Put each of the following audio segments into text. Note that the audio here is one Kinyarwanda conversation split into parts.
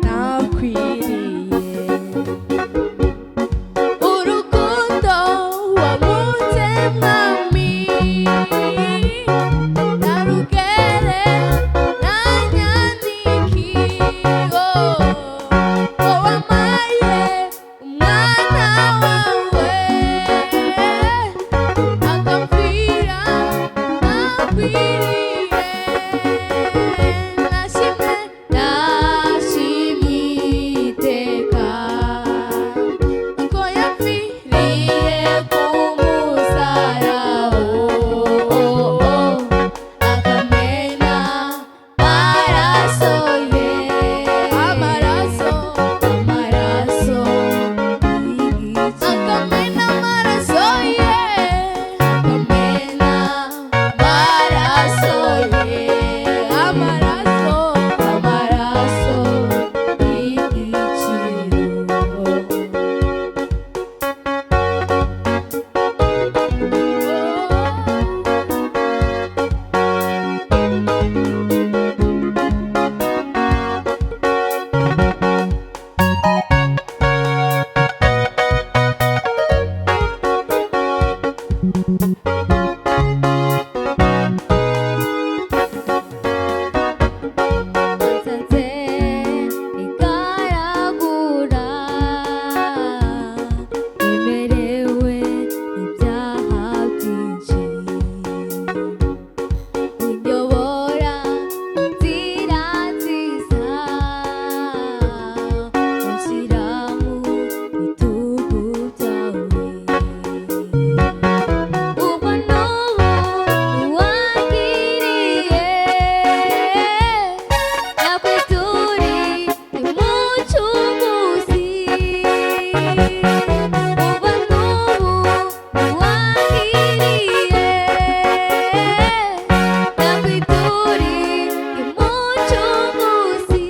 nakwiriye urukundo wamunze mwami narugere nanyandikiyo wamaye umwana wawe akamfira nakwiriye nashimye nashimye iteka ko yapfiriye ku musaraba akamena amaraso ye amaraso amaraso akamena amaraso ye akamena amaraso ye amaraso amaraso nsanze igaragura imerewe ibyaha byinshi unyobora inzira nziza unshyira mu bitugu byawe ubu n'ubu wangiriye nakwituri umucunguzi ubu n'ubu wangiriye nakwituri umucunguzi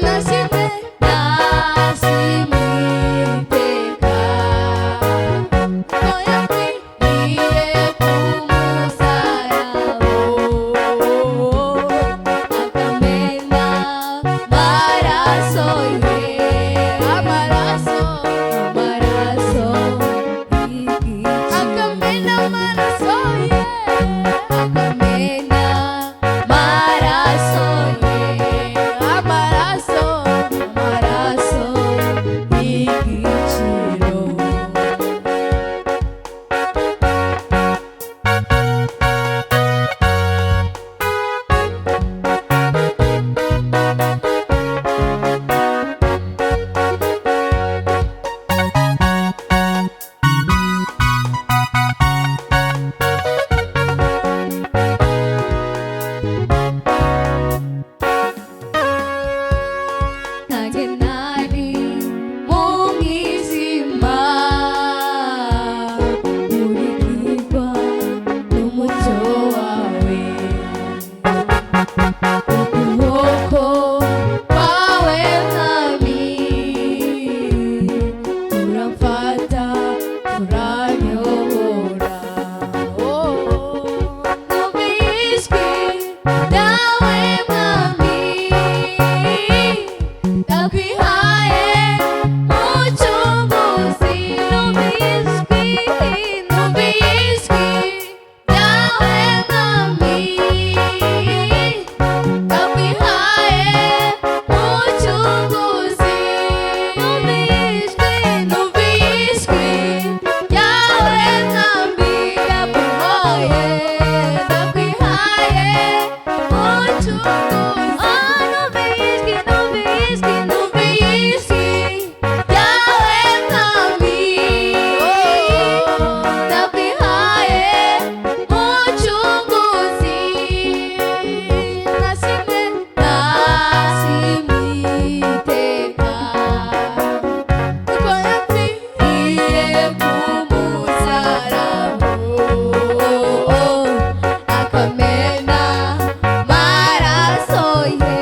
nashimye nashimye iteka ko yapfiriye ku musaraba akamena amaraso ye amaraso amaraso akamena amaraso ye akamena amaraso ye amaraso amaraso y'igiciro nanjye nari mu mwijima nkurikirwa n'umucyo wawe ukuboko kwawe mwami uramfata uranyobora numva ijwi ryawe mwami nakwihaye mucunguzi numva ijwi ryawe mwami nakwihaye mucunguzi numva ijwi ryawe mwami nakwihaye nakwihaye mucunguzi numva ijwi ryawe mwami nakwihaye mucunguzi nashimye nashimye iteka ko yapfiriye ku musaraba akamena amaraso ye